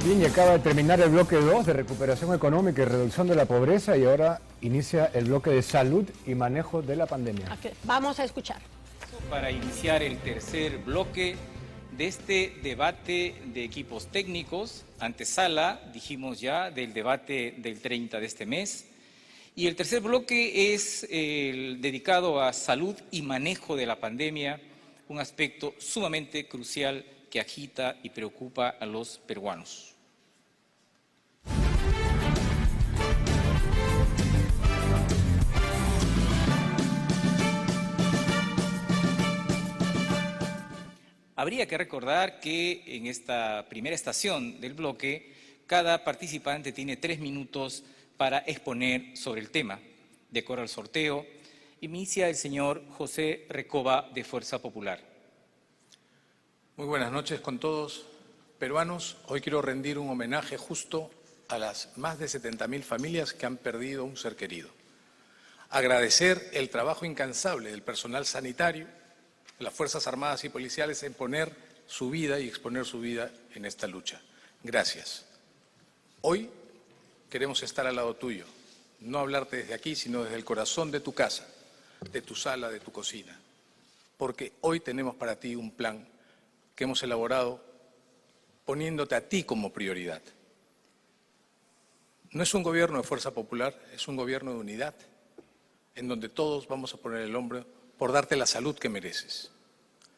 Bien, y acaba de terminar el bloque 2 de recuperación económica y reducción de la pobreza, y ahora inicia el bloque de salud y manejo de la pandemia. Okay, vamos a escuchar. Para iniciar el tercer bloque de este debate de equipos técnicos, antesala, dijimos ya, del debate del 30 de este mes. Y el tercer bloque es el dedicado a salud y manejo de la pandemia, un aspecto sumamente crucial que agita y preocupa a los peruanos. Habría que recordar que en esta primera estación del bloque, cada participante tiene 3 minutos para exponer sobre el tema. De acuerdo al sorteo, inicia el señor José Recoba, de Fuerza Popular. Muy buenas noches con todos peruanos. Hoy quiero rendir un homenaje justo a las más de 70.000 familias que han perdido un ser querido. Agradecer el trabajo incansable del personal sanitario, de las Fuerzas Armadas y Policiales en poner su vida y exponer su vida en esta lucha. Gracias. Hoy queremos estar al lado tuyo, no hablarte desde aquí, sino desde el corazón de tu casa, de tu sala, de tu cocina, porque hoy tenemos para ti un plan que hemos elaborado poniéndote a ti como prioridad. No es un gobierno de fuerza popular, es un gobierno de unidad, en donde todos vamos a poner el hombro por darte la salud que mereces.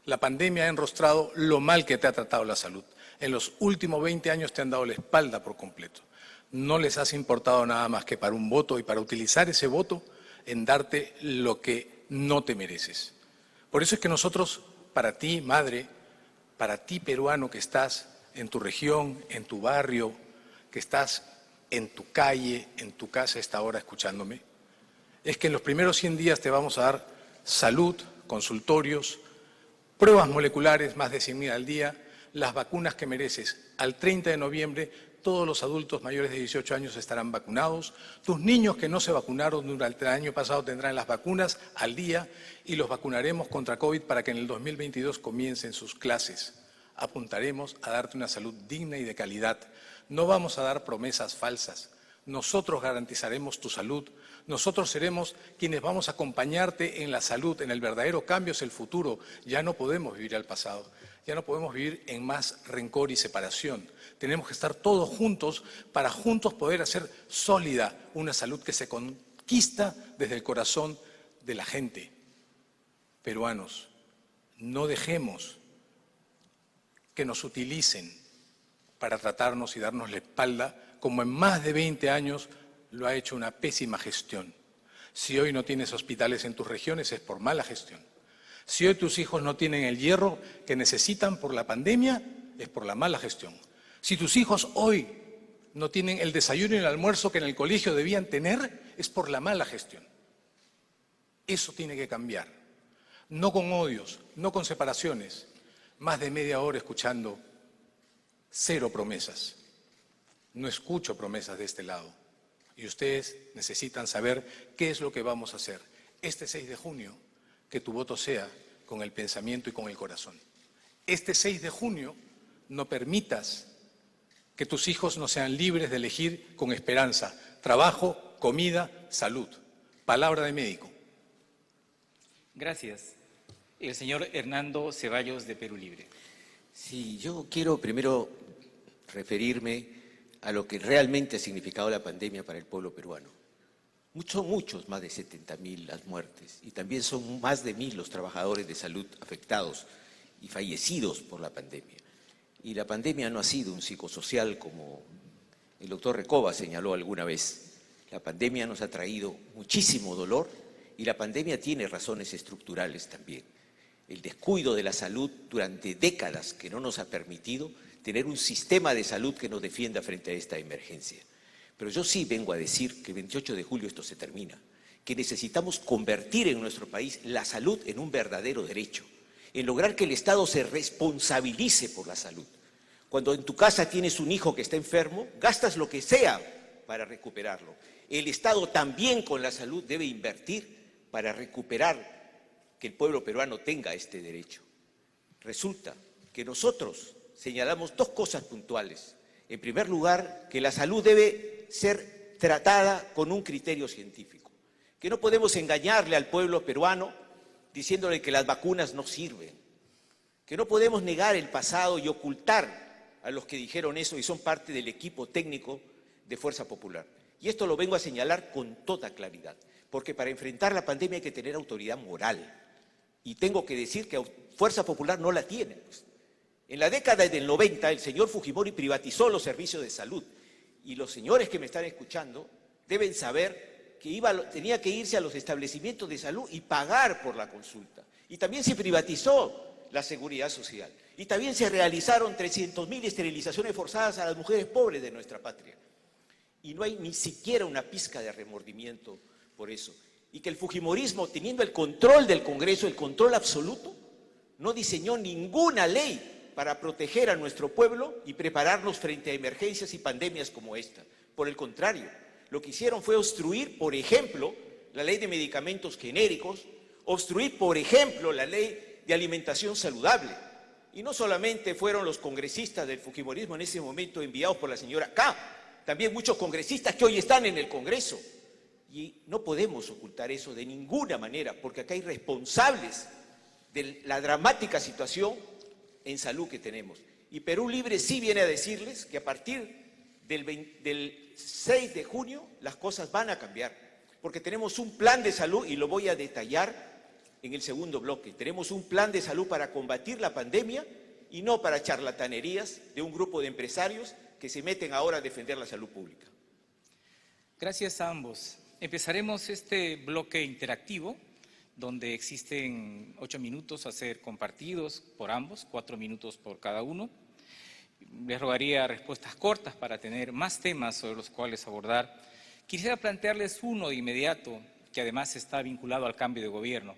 La pandemia ha enrostrado lo mal que te ha tratado la salud. En los últimos 20 años te han dado la espalda por completo. No les has importado nada más que para un voto y para utilizar ese voto en darte lo que no te mereces. Por eso es que nosotros, para ti, madre, para ti, peruano, que estás en tu región, en tu barrio, que estás en tu calle, en tu casa a esta hora escuchándome, es que en los primeros 100 días te vamos a dar salud, consultorios, pruebas moleculares, más de 100.000 al día, las vacunas que mereces. Al 30 de noviembre todos los adultos mayores de 18 años estarán vacunados, tus niños que no se vacunaron durante el año pasado tendrán las vacunas al día y los vacunaremos contra COVID para que en el 2022 comiencen sus clases. Apuntaremos a darte una salud digna y de calidad. No vamos a dar promesas falsas. Nosotros garantizaremos tu salud. Nosotros seremos quienes vamos a acompañarte en la salud, en el verdadero cambio es el futuro. Ya no podemos vivir al pasado, ya no podemos vivir en más rencor y separación. Tenemos que estar todos juntos para juntos poder hacer sólida una salud que se conquista desde el corazón de la gente. Peruanos, no dejemos que nos utilicen para tratarnos y darnos la espalda, como en más de 20 años lo ha hecho una pésima gestión. Si hoy no tienes hospitales en tus regiones es por mala gestión. Si hoy tus hijos no tienen el hierro que necesitan por la pandemia es por la mala gestión. Si tus hijos hoy no tienen el desayuno y el almuerzo que en el colegio debían tener es por la mala gestión. Eso tiene que cambiar. No con odios, no con separaciones. Más de media hora escuchando 0 promesas. No escucho promesas de este lado. Y ustedes necesitan saber qué es lo que vamos a hacer. Este 6 de junio, que tu voto sea con el pensamiento y con el corazón. Este 6 de junio, no permitas que tus hijos no sean libres de elegir con esperanza. Trabajo, comida, salud. Palabra de médico. Gracias. El señor Hernando Ceballos, de Perú Libre. Sí, yo quiero primero referirme a lo que realmente ha significado la pandemia para el pueblo peruano. Son muchos, más de 70.000 las muertes, y también son más de 1.000 los trabajadores de salud afectados y fallecidos por la pandemia. Y la pandemia no ha sido un psicosocial como el doctor Recoba señaló alguna vez. La pandemia nos ha traído muchísimo dolor y la pandemia tiene razones estructurales también. El descuido de la salud durante décadas que no nos ha permitido tener un sistema de salud que nos defienda frente a esta emergencia. Pero yo sí vengo a decir que el 28 de julio esto se termina, que necesitamos convertir en nuestro país la salud en un verdadero derecho, en lograr que el Estado se responsabilice por la salud. Cuando en tu casa tienes un hijo que está enfermo, gastas lo que sea para recuperarlo. El Estado también con la salud debe invertir para recuperar que el pueblo peruano tenga este derecho. Resulta que nosotros señalamos 2 cosas puntuales En primer lugar, que la salud debe ser tratada con un criterio científico, que no podemos engañarle al pueblo peruano diciéndole que las vacunas no sirven, que no podemos negar el pasado y ocultar a los que dijeron eso y son parte del equipo técnico de Fuerza Popular. Y esto lo vengo a señalar con toda claridad, porque para enfrentar la pandemia hay que tener autoridad moral. Y tengo que decir que Fuerza Popular no la tiene. Pues. En la década del 90, el señor Fujimori privatizó los servicios de salud. Y los señores que me están escuchando deben saber que tenía que irse a los establecimientos de salud y pagar por la consulta. Y también se privatizó la seguridad social. Y también se realizaron 300.000 esterilizaciones forzadas a las mujeres pobres de nuestra patria. Y no hay ni siquiera una pizca de remordimiento por eso. Y que el fujimorismo, teniendo el control del Congreso, el control absoluto, no diseñó ninguna ley para proteger a nuestro pueblo y prepararnos frente a emergencias y pandemias como esta. Por el contrario, lo que hicieron fue obstruir, por ejemplo, la ley de medicamentos genéricos, obstruir, por ejemplo, la ley de alimentación saludable. Y no solamente fueron los congresistas del fujimorismo en ese momento enviados por la señora K, también muchos congresistas que hoy están en el Congreso. Y no podemos ocultar eso de ninguna manera, porque acá hay responsables de la dramática situación en salud que tenemos. Y Perú Libre sí viene a decirles que a partir del 6 de junio las cosas van a cambiar, porque tenemos un plan de salud y lo voy a detallar en el segundo bloque. Tenemos un plan de salud para combatir la pandemia y no para charlatanerías de un grupo de empresarios que se meten ahora a defender la salud pública. Gracias a ambos. Empezaremos este bloque interactivo, donde existen 8 minutos a ser compartidos por ambos, 4 minutos por cada uno. Les rogaría respuestas cortas para tener más temas sobre los cuales abordar. Quisiera plantearles uno de inmediato, que además está vinculado al cambio de gobierno.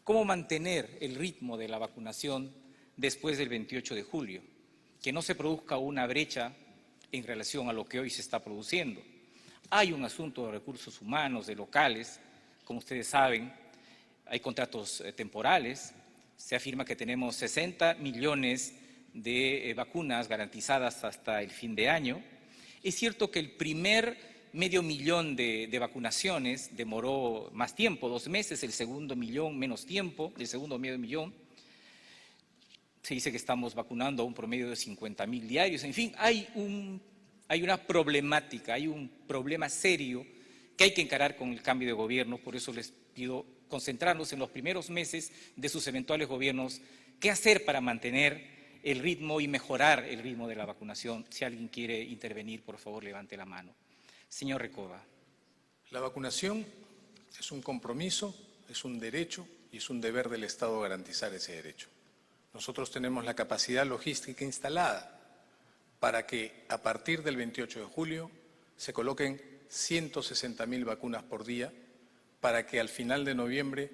¿Cómo mantener el ritmo de la vacunación después del 28 de julio? Que no se produzca una brecha en relación a lo que hoy se está produciendo. Hay un asunto de recursos humanos, de locales, como ustedes saben, hay contratos temporales, se afirma que tenemos 60 millones de vacunas garantizadas hasta el fin de año. Es cierto que el primer medio millón de vacunaciones demoró más tiempo, 2 meses, el segundo millón menos tiempo, el segundo medio millón. Se dice que estamos vacunando a un promedio de 50.000 diarios. En fin, hay una problemática, hay un problema serio que hay que encarar con el cambio de gobierno. Por eso les pido concentrarnos en los primeros meses de sus eventuales gobiernos. ¿Qué hacer para mantener el ritmo y mejorar el ritmo de la vacunación? Si alguien quiere intervenir, por favor, levante la mano. Señor Recoba. La vacunación es un compromiso, es un derecho y es un deber del Estado garantizar ese derecho. Nosotros tenemos la capacidad logística instalada para que a partir del 28 de julio se coloquen 160.000 vacunas por día, para que al final de noviembre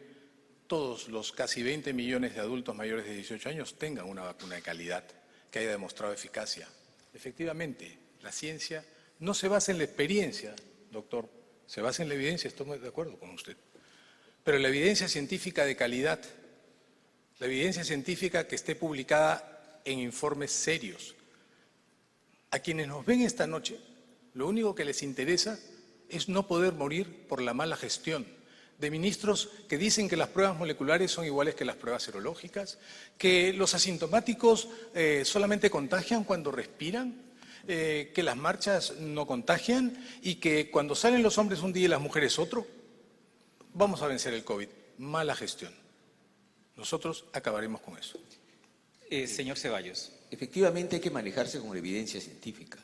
todos los casi 20 millones de adultos mayores de 18 años tengan una vacuna de calidad que haya demostrado eficacia. Efectivamente, la ciencia no se basa en la experiencia, doctor, se basa en la evidencia, estoy de acuerdo con usted. Pero la evidencia científica de calidad, la evidencia científica que esté publicada en informes serios. A quienes nos ven esta noche, lo único que les interesa es no poder morir por la mala gestión de ministros que dicen que las pruebas moleculares son iguales que las pruebas serológicas, que los asintomáticos solamente contagian cuando respiran, que las marchas no contagian y que cuando salen los hombres un día y las mujeres otro. Vamos a vencer el COVID. Mala gestión. Nosotros acabaremos con eso. Señor Ceballos. Efectivamente hay que manejarse con la evidencia científica,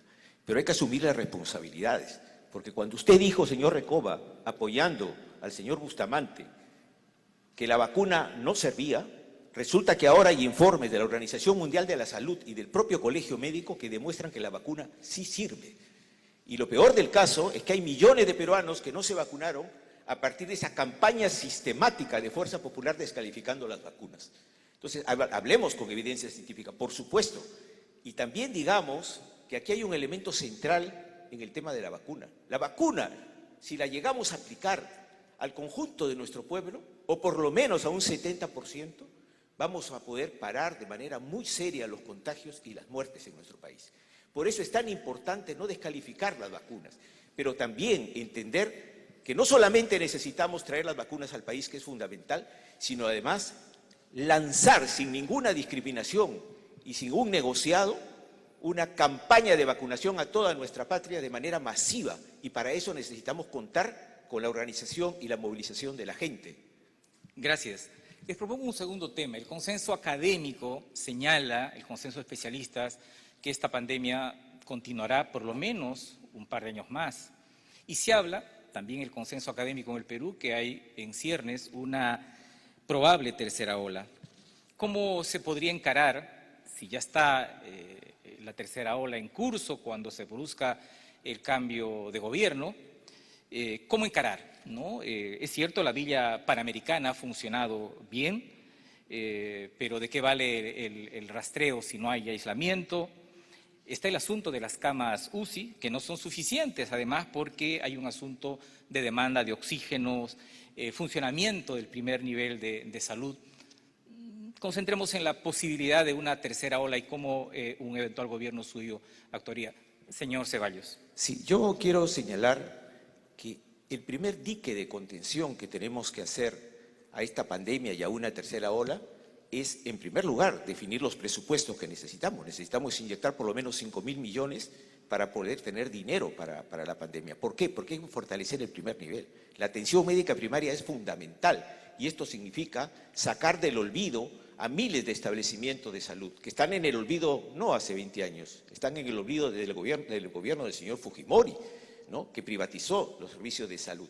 pero hay que asumir las responsabilidades, porque cuando usted dijo, señor Recoba, apoyando al señor Bustamante, que la vacuna no servía, resulta que ahora hay informes de la Organización Mundial de la Salud y del propio Colegio Médico que demuestran que la vacuna sí sirve. Y lo peor del caso es que hay millones de peruanos que no se vacunaron a partir de esa campaña sistemática de Fuerza Popular descalificando las vacunas. Entonces, hablemos con evidencia científica, por supuesto, y también digamos que aquí hay un elemento central en el tema de la vacuna. La vacuna, si la llegamos a aplicar al conjunto de nuestro pueblo, o por lo menos a un 70%, vamos a poder parar de manera muy seria los contagios y las muertes en nuestro país. Por eso es tan importante no descalificar las vacunas, pero también entender que no solamente necesitamos traer las vacunas al país, que es fundamental, sino además lanzar sin ninguna discriminación y sin un negociado una campaña de vacunación a toda nuestra patria de manera masiva, y para eso necesitamos contar con la organización y la movilización de la gente. Gracias. Les propongo un segundo tema. El consenso académico señala, el consenso de especialistas, que esta pandemia continuará por lo menos un par de años más. Y se habla, también el consenso académico en el Perú, que hay en ciernes una probable tercera ola. ¿Cómo se podría encarar, si ya está la tercera ola en curso, cuando se produzca el cambio de gobierno? ¿Cómo encarar, ¿no? Es cierto, la Villa Panamericana ha funcionado bien, pero ¿de qué vale el rastreo si no hay aislamiento? Está el asunto de las camas UCI, que no son suficientes, además, porque hay un asunto de demanda de oxígenos, funcionamiento del primer nivel de salud. Concentremos en la posibilidad de una tercera ola y cómo un eventual gobierno suyo actuaría. Señor Ceballos. Sí, yo quiero señalar que el primer dique de contención que tenemos que hacer a esta pandemia y a una tercera ola es, en primer lugar, definir los presupuestos que necesitamos. Necesitamos inyectar por lo menos 5.000 millones para poder tener dinero para la pandemia. ¿Por qué? Porque hay que fortalecer el primer nivel. La atención médica primaria es fundamental y esto significa sacar del olvido a miles de establecimientos de salud que están en el olvido no hace 20 años, están en el olvido del gobierno del señor Fujimori, ¿no?, que privatizó los servicios de salud.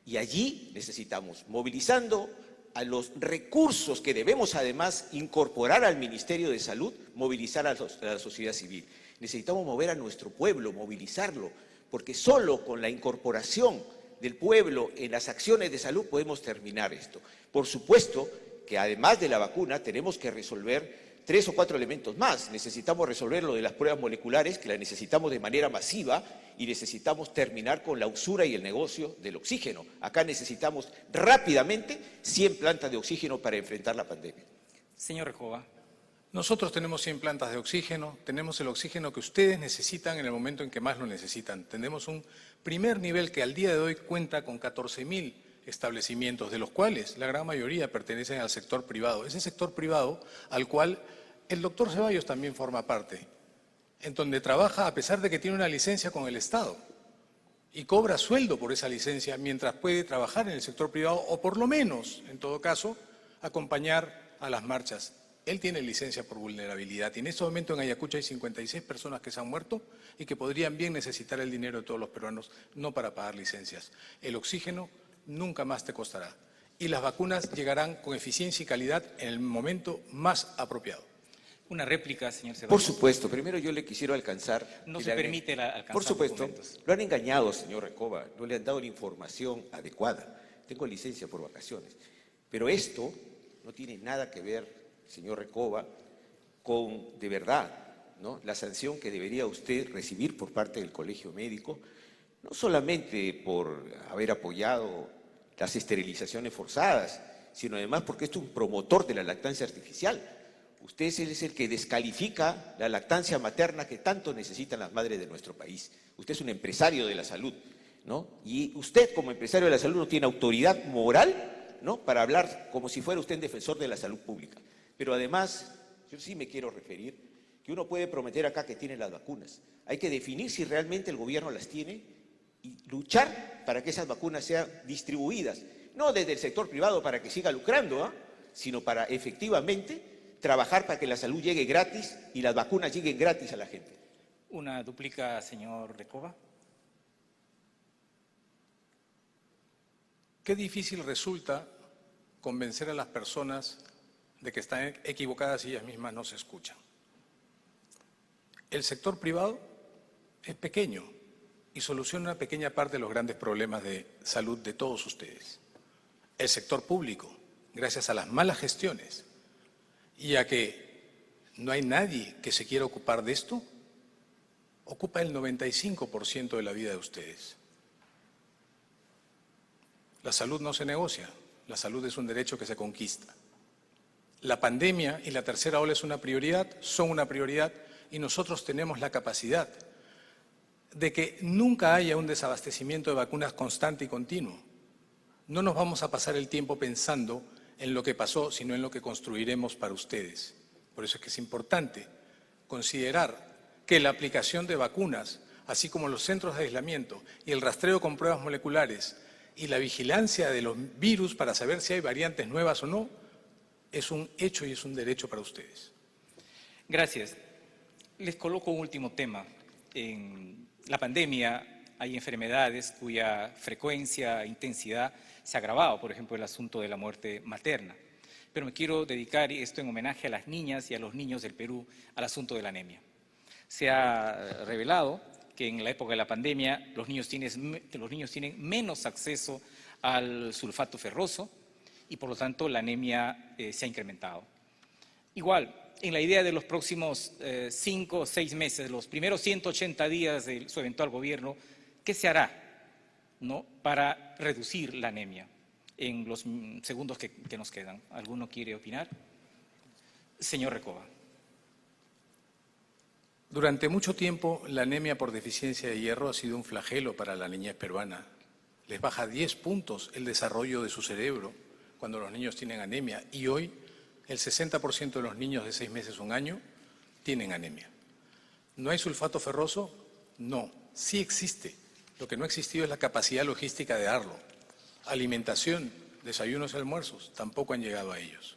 Y allí necesitamos, movilizando a los recursos que debemos además incorporar al Ministerio de Salud, movilizar a la sociedad civil. Necesitamos mover a nuestro pueblo, movilizarlo, porque solo con la incorporación del pueblo en las acciones de salud podemos terminar esto. Por supuesto que además de la vacuna tenemos que resolver 3 o 4 elementos más. Necesitamos resolver lo de las pruebas moleculares, que las necesitamos de manera masiva, y necesitamos terminar con la usura y el negocio del oxígeno. Acá necesitamos rápidamente 100 plantas de oxígeno para enfrentar la pandemia. Señor Recoba. Nosotros tenemos 100 plantas de oxígeno, tenemos el oxígeno que ustedes necesitan en el momento en que más lo necesitan. Tenemos un primer nivel que al día de hoy cuenta con 14.000 establecimientos, de los cuales la gran mayoría pertenecen al sector privado. Ese sector privado al cual el doctor Ceballos también forma parte, en donde trabaja a pesar de que tiene una licencia con el Estado y cobra sueldo por esa licencia mientras puede trabajar en el sector privado o por lo menos, en todo caso, acompañar a las marchas. Él tiene licencia por vulnerabilidad y en este momento en Ayacucho hay 56 personas que se han muerto y que podrían bien necesitar el dinero de todos los peruanos, no para pagar licencias. El oxígeno nunca más te costará y las vacunas llegarán con eficiencia y calidad en el momento más apropiado. Una réplica, señor Ceballos. Por supuesto, primero yo le quisiera alcanzar… No se permite alcanzar. Por supuesto, documentos. lo han engañado, señor Recoba, no le han dado la información adecuada. Tengo licencia por vacaciones, pero esto no tiene nada que ver, señor Recoba, con, de verdad, ¿no?, la sanción que debería usted recibir por parte del Colegio Médico, no solamente por haber apoyado las esterilizaciones forzadas, sino además porque es un promotor de la lactancia artificial. Usted es el que descalifica la lactancia materna que tanto necesitan las madres de nuestro país. Usted es un empresario de la salud, ¿no? Y usted, como empresario de la salud, no tiene autoridad moral, ¿no?, para hablar como si fuera usted un defensor de la salud pública. Pero además, yo sí me quiero referir que uno puede prometer acá que tiene las vacunas. Hay que definir si realmente el gobierno las tiene y luchar para que esas vacunas sean distribuidas, no desde el sector privado para que siga lucrando, sino para efectivamente trabajar para que la salud llegue gratis y las vacunas lleguen gratis a la gente. Una dúplica, señor Recoba. Qué difícil resulta convencer a las personas de que están equivocadas y ellas mismas no se escuchan. El sector privado es pequeño y soluciona una pequeña parte de los grandes problemas de salud de todos ustedes. El sector público, gracias a las malas gestiones y a que no hay nadie que se quiera ocupar de esto, ocupa el 95% de la vida de ustedes. La salud no se negocia, la salud es un derecho que se conquista. La pandemia y la tercera ola es una prioridad, son una prioridad, y nosotros tenemos la capacidad de que nunca haya un desabastecimiento de vacunas constante y continuo. No nos vamos a pasar el tiempo pensando en lo que pasó, sino en lo que construiremos para ustedes. Por eso es que es importante considerar que la aplicación de vacunas, así como los centros de aislamiento y el rastreo con pruebas moleculares y la vigilancia de los virus para saber si hay variantes nuevas o no, es un hecho y es un derecho para ustedes. Gracias. Les coloco un último tema. En la pandemia hay enfermedades cuya frecuencia e intensidad se ha agravado, por ejemplo, el asunto de la muerte materna. Pero me quiero dedicar esto en homenaje a las niñas y a los niños del Perú al asunto de la anemia. Se ha revelado que en la época de la pandemia los niños tienen menos acceso al sulfato ferroso y por lo tanto la anemia se ha incrementado. Igual, en la idea de los próximos 5 o 6 meses, los primeros 180 días de su eventual gobierno, ¿qué se hará, ¿no?, para reducir la anemia? En los segundos que nos quedan. ¿Alguno quiere opinar? Señor Recoba. Durante mucho tiempo, la anemia por deficiencia de hierro ha sido un flagelo para la niñez peruana. Les baja 10 puntos el desarrollo de su cerebro cuando los niños tienen anemia. Y hoy, el 60% de los niños de 6 meses a 1 año tienen anemia. ¿No hay sulfato ferroso? No, sí existe. Lo que no ha existido es la capacidad logística de darlo. Alimentación, desayunos y almuerzos, tampoco han llegado a ellos.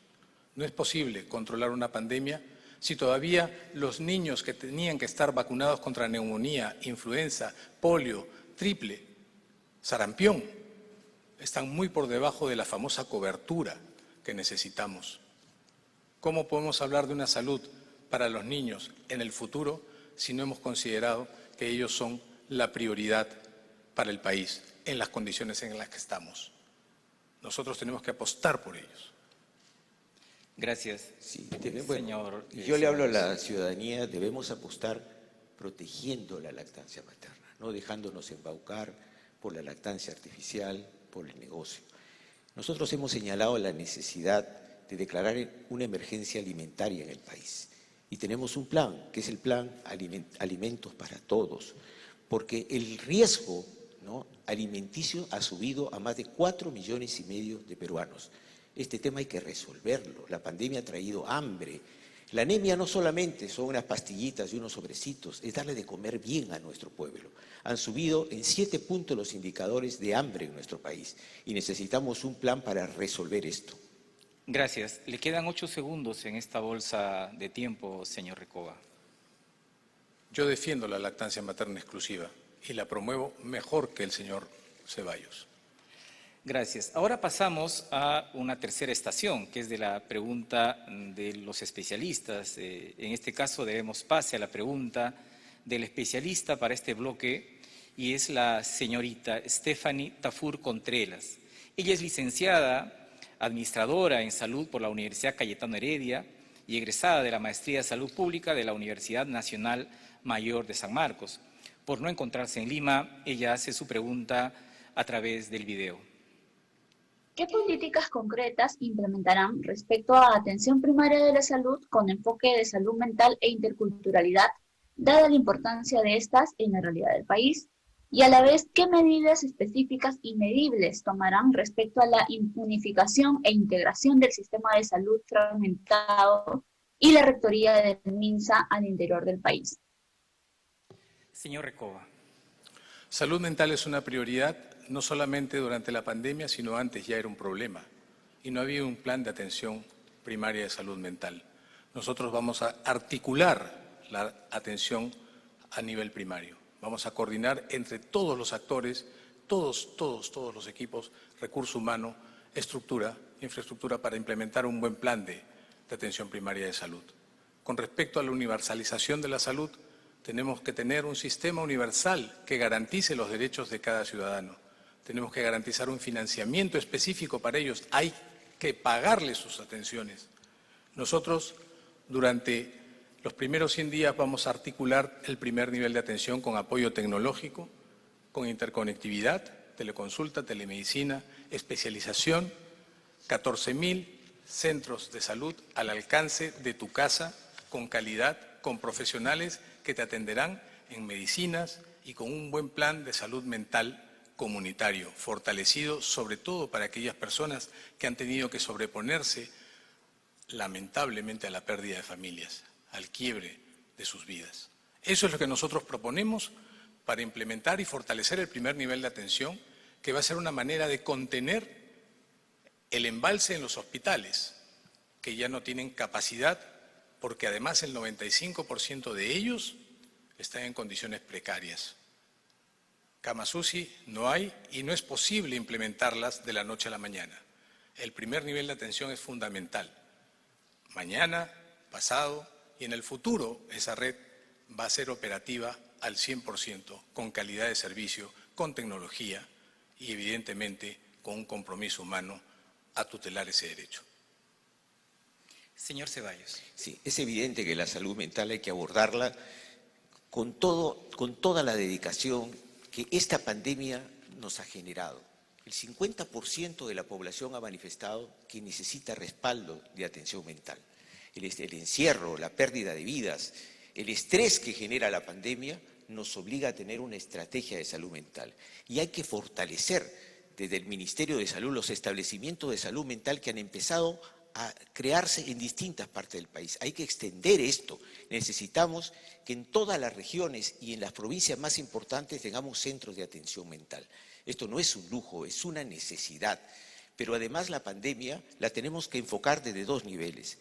No es posible controlar una pandemia si todavía los niños que tenían que estar vacunados contra neumonía, influenza, polio, triple, sarampión, están muy por debajo de la famosa cobertura que necesitamos. ¿Cómo podemos hablar de una salud para los niños en el futuro si no hemos considerado que ellos son la prioridad para el país en las condiciones en las que estamos? Nosotros tenemos que apostar por ellos. Gracias. Sí, señor. Yo le hablo a la ciudadanía, debemos apostar protegiendo la lactancia materna, no dejándonos embaucar por la lactancia artificial, por el negocio. Nosotros hemos señalado la necesidad de declarar una emergencia alimentaria en el país y tenemos un plan, que es el plan Alimentos para Todos, porque el riesgo, ¿no?, alimenticio ha subido a más de 4,5 millones de peruanos. Este tema hay que resolverlo. La pandemia ha traído hambre. La anemia no solamente son unas pastillitas y unos sobrecitos, es darle de comer bien a nuestro pueblo. Han subido en 7 puntos los indicadores de hambre en nuestro país y necesitamos un plan para resolver esto. Gracias. Le quedan 8 segundos en esta bolsa de tiempo, señor Recoba. Yo defiendo la lactancia materna exclusiva y la promuevo mejor que el señor Ceballos. Gracias. Ahora pasamos a una tercera estación, que es de la pregunta de los especialistas. En este caso debemos pase a la pregunta del especialista para este bloque y es la señorita Stephanie Tafur Contreras. Ella es licenciada, administradora en salud por la Universidad Cayetano Heredia y egresada de la Maestría de Salud Pública de la Universidad Nacional Mayor de San Marcos. Por no encontrarse en Lima, ella hace su pregunta a través del video. ¿Qué políticas concretas implementarán respecto a atención primaria de la salud con enfoque de salud mental e interculturalidad, dada la importancia de estas en la realidad del país? Y a la vez, ¿qué medidas específicas y medibles tomarán respecto a la unificación e integración del sistema de salud fragmentado y la rectoría del MINSA al interior del país? Señor Recoba. Salud mental es una prioridad, no solamente durante la pandemia, sino antes ya era un problema. Y no había un plan de atención primaria de salud mental. Nosotros vamos a articular la atención a nivel primario. Vamos a coordinar entre todos los actores, todos los equipos, recurso humano, estructura, infraestructura para implementar un buen plan de atención primaria de salud. Con respecto a la universalización de la salud, tenemos que tener un sistema universal que garantice los derechos de cada ciudadano. Tenemos que garantizar un financiamiento específico para ellos. Hay que pagarles sus atenciones. Nosotros, durante los primeros 100 días, vamos a articular el primer nivel de atención con apoyo tecnológico, con interconectividad, teleconsulta, telemedicina, especialización, 14.000 centros de salud al alcance de tu casa con calidad, con profesionales que te atenderán en medicinas y con un buen plan de salud mental comunitario, fortalecido sobre todo para aquellas personas que han tenido que sobreponerse lamentablemente a la pérdida de familias, al quiebre de sus vidas. Eso es lo que nosotros proponemos para implementar y fortalecer el primer nivel de atención, que va a ser una manera de contener el embalse en los hospitales, que ya no tienen capacidad, porque además el 95% de ellos están en condiciones precarias. Camas UCI no hay y no es posible implementarlas de la noche a la mañana. El primer nivel de atención es fundamental. Mañana, pasado y en el futuro esa red va a ser operativa al 100%, con calidad de servicio, con tecnología y evidentemente con un compromiso humano a tutelar ese derecho. Señor Ceballos. Sí, es evidente que la salud mental hay que abordarla con toda la dedicación que esta pandemia nos ha generado. El 50% de la población ha manifestado que necesita respaldo de atención mental. El encierro, la pérdida de vidas, el estrés que genera la pandemia nos obliga a tener una estrategia de salud mental. Y hay que fortalecer desde el Ministerio de Salud los establecimientos de salud mental que han empezado a crearse en distintas partes del país. Hay que extender esto. Necesitamos que en todas las regiones y en las provincias más importantes tengamos centros de atención mental. Esto no es un lujo, es una necesidad. Pero además la pandemia la tenemos que enfocar desde dos niveles.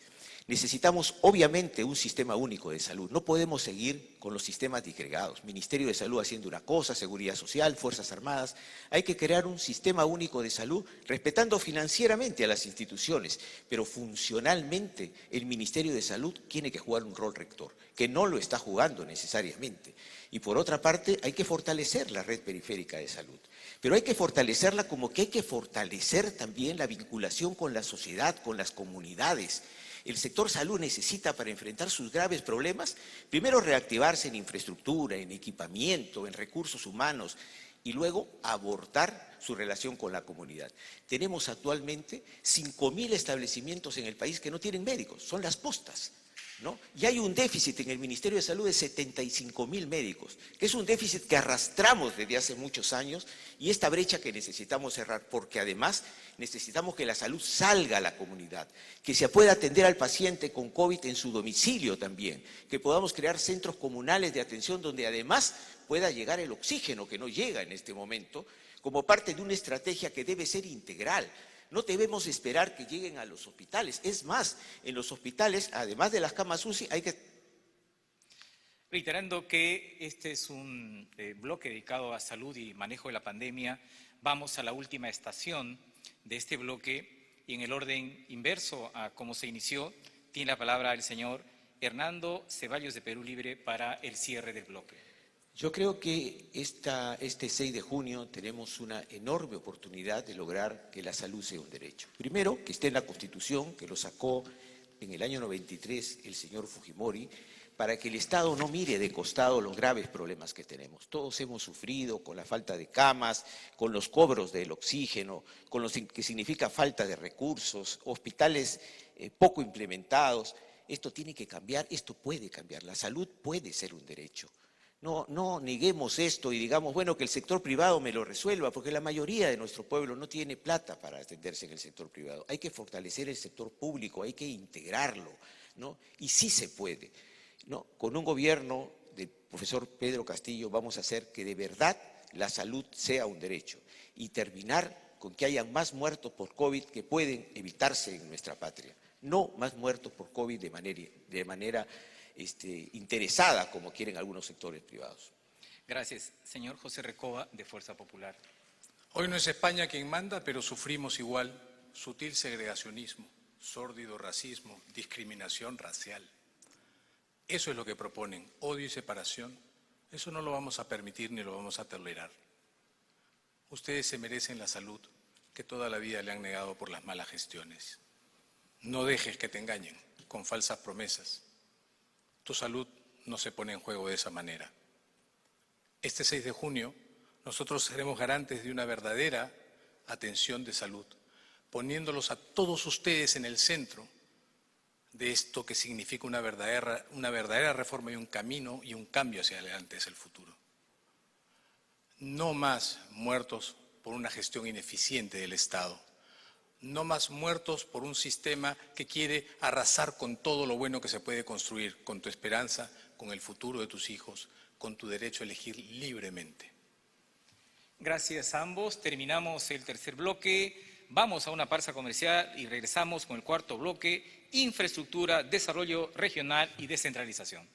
Necesitamos, obviamente, un sistema único de salud. No podemos seguir con los sistemas disgregados. Ministerio de Salud haciendo una cosa, Seguridad Social, Fuerzas Armadas. Hay que crear un sistema único de salud, respetando financieramente a las instituciones, pero funcionalmente el Ministerio de Salud tiene que jugar un rol rector, que no lo está jugando necesariamente. Y por otra parte, hay que fortalecer la red periférica de salud. Pero hay que fortalecerla como que hay que fortalecer también la vinculación con la sociedad, con las comunidades. El sector salud necesita, para enfrentar sus graves problemas, primero reactivarse en infraestructura, en equipamiento, en recursos humanos y luego abordar su relación con la comunidad. Tenemos actualmente 5.000 establecimientos en el país que no tienen médicos, son las postas, ¿no? Y hay un déficit en el Ministerio de Salud de 75.000 médicos, que es un déficit que arrastramos desde hace muchos años y esta brecha que necesitamos cerrar, porque además necesitamos que la salud salga a la comunidad, que se pueda atender al paciente con COVID en su domicilio también, que podamos crear centros comunales de atención donde además pueda llegar el oxígeno que no llega en este momento, como parte de una estrategia que debe ser integral. No debemos esperar que lleguen a los hospitales. Es más, en los hospitales, además de las camas UCI, hay que... Reiterando que este es un bloque dedicado a salud y manejo de la pandemia, vamos a la última estación de este bloque y en el orden inverso a cómo se inició, tiene la palabra el señor Hernando Ceballos de Perú Libre para el cierre del bloque. Yo creo que este 6 de junio tenemos una enorme oportunidad de lograr que la salud sea un derecho. Primero, que esté en la Constitución, que lo sacó en el año 93 el señor Fujimori, para que el Estado no mire de costado los graves problemas que tenemos. Todos hemos sufrido con la falta de camas, con los cobros del oxígeno, con lo que significa falta de recursos, hospitales poco implementados. Esto tiene que cambiar, esto puede cambiar. La salud puede ser un derecho. No neguemos esto y digamos, bueno, que el sector privado me lo resuelva, porque la mayoría de nuestro pueblo no tiene plata para atenderse en el sector privado. Hay que fortalecer el sector público, hay que integrarlo, ¿no? Y sí se puede, ¿no? Con un gobierno del profesor Pedro Castillo vamos a hacer que de verdad la salud sea un derecho y terminar con que hayan más muertos por COVID que pueden evitarse en nuestra patria. No más muertos por COVID de manera interesada, como quieren algunos sectores privados. Gracias. Señor José Recoba, de Fuerza Popular. Hoy no es España quien manda, pero sufrimos igual sutil segregacionismo, sórdido racismo, discriminación racial. Eso es lo que proponen, odio y separación. Eso no lo vamos a permitir ni lo vamos a tolerar. Ustedes se merecen la salud que toda la vida le han negado por las malas gestiones. No dejes que te engañen con falsas promesas. Tu salud no se pone en juego de esa manera. Este 6 de junio nosotros seremos garantes de una verdadera atención de salud, poniéndolos a todos ustedes en el centro de esto que significa una verdadera reforma y un camino y un cambio hacia adelante es el futuro. No más muertos por una gestión ineficiente del Estado. No más muertos por un sistema que quiere arrasar con todo lo bueno que se puede construir, con tu esperanza, con el futuro de tus hijos, con tu derecho a elegir libremente. Gracias a ambos. Terminamos el tercer bloque. Vamos a una pausa comercial y regresamos con el cuarto bloque, infraestructura, desarrollo regional y descentralización.